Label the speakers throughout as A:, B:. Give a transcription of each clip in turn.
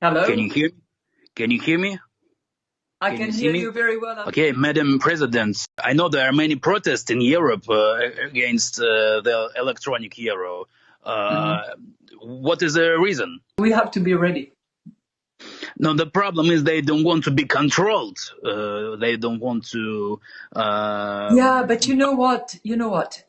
A: Can
B: Hello?
A: you hear me? Can you hear me?
B: I
A: Can
B: can
A: you see
B: hear
A: me?
B: you very well.
A: Okay, Madam President, I know there are many protests in Europe against the electronic euro.
B: Mhm.
A: Uh, what is the reason?
B: We have to be ready.
A: No, the problem is they don't want to be controlled. They don't want to.
B: Yeah, but you know what? You know what?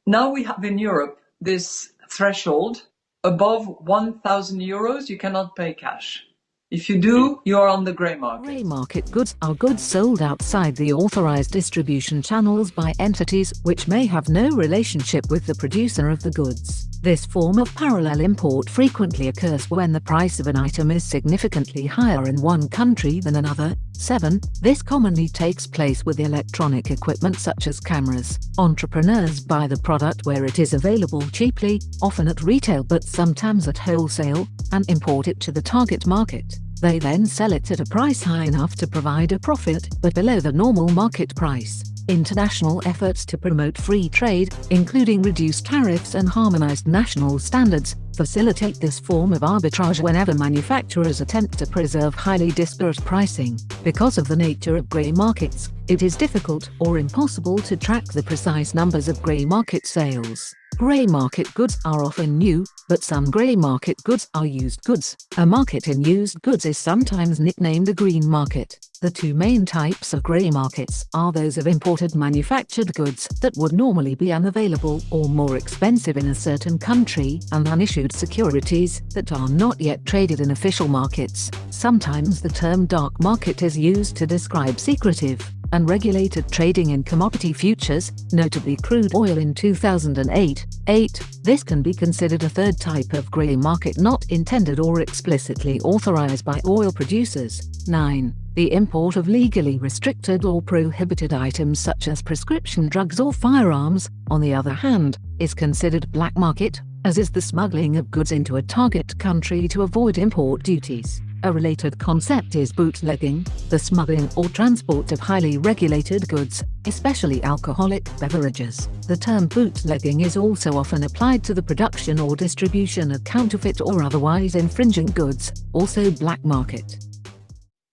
B: Now we have in Europe this threshold above 1,000 euros, you cannot pay cash. If you do, you are on the grey market.
C: Grey market goods are goods sold outside the authorized distribution channels by entities which may have no relationship with the producer of the goods. This form of parallel import frequently occurs when the price of an item is significantly higher in one country than another. 7. This commonly takes place with electronic equipment such as cameras. Entrepreneurs buy the product where it is available cheaply, often at retail but sometimes at wholesale, and import it to the target market. They then sell it at a price high enough to provide a profit, but below the normal market price. International efforts to promote free trade, including reduced tariffs and harmonized national standards, facilitate this form of arbitrage whenever manufacturers attempt to preserve highly disparate pricing. Because of the nature of grey markets, it is difficult or impossible to track the precise numbers of grey market sales. Grey market goods are often new, but some grey market goods are used goods. A market in used goods is sometimes nicknamed a green market. The two main types of grey markets are those of imported manufactured goods that would normally be unavailable or more expensive in a certain country, and unissued securities that are not yet traded in official markets. Sometimes the term dark market is used to describe secretive, unregulated trading in commodity futures, notably crude oil in 2008. 8. This can be considered a third type of grey market not intended or explicitly authorized by oil producers. 9. The import of legally restricted or prohibited items such as prescription drugs or firearms, on the other hand, is considered black market, as is the smuggling of goods into a target country to avoid import duties. A related concept is bootlegging, the smuggling or transport of highly regulated goods, especially alcoholic beverages. The term bootlegging is also often applied to the production or distribution of counterfeit or otherwise infringing goods, also black market.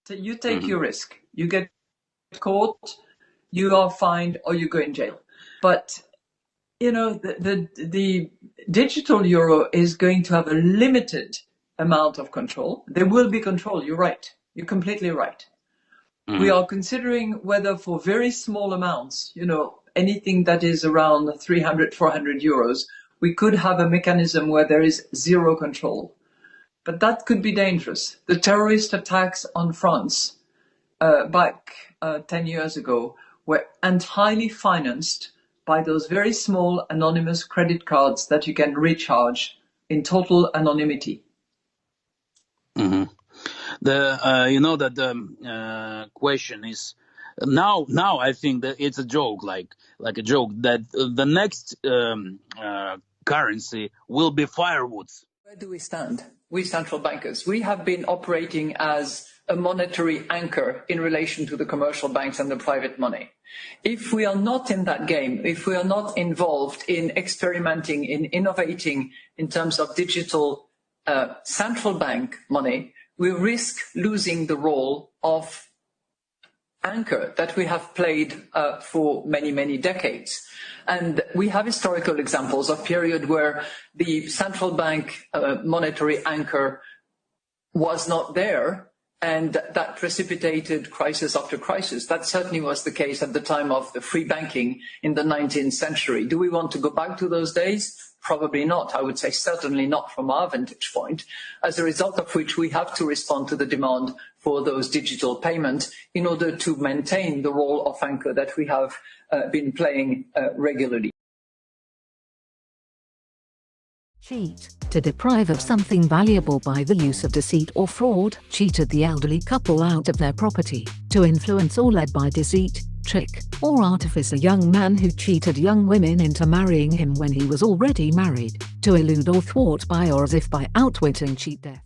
B: So you take your risk. You get caught, you are fined, or you go in jail. But you know, the digital euro is going to have a limited amount of control. There will be control, you're right. You're completely right. We are considering whether for very small amounts, you know, anything that is around 300, 400 euros, we could have a mechanism where there is zero control. But that could be dangerous. The terrorist attacks on France back 10 years ago were entirely financed by those very small anonymous credit cards that you can recharge in total anonymity.
A: Mm-hmm. You know that the question is now. I think that it's a joke, like a joke that the next currency will be firewood.
B: Where do we stand? We central bankers, we have been operating as a monetary anchor in relation to the commercial banks and the private money. If we are not in that game, if we are not involved in experimenting, in innovating in terms of digital central bank money, we risk losing the role of anchor that we have played for many, many decades. And we have historical examples of period where the central bank monetary anchor was not there, and that precipitated crisis after crisis. That certainly was the case at the time of the free banking in the 19th century. Do we want to go back to those days? Probably not. I would say certainly not from our vantage point, as a result of which we have to respond to the demand for those digital payments in order to maintain the role of anchor that we have been playing regularly.
C: Cheat. To deprive of something valuable by the use of deceit or fraud, cheated the elderly couple out of their property. To influence or led by deceit, trick, or artifice a young man who cheated young women into marrying him when he was already married. To elude or thwart by or as if by outwitting cheat death.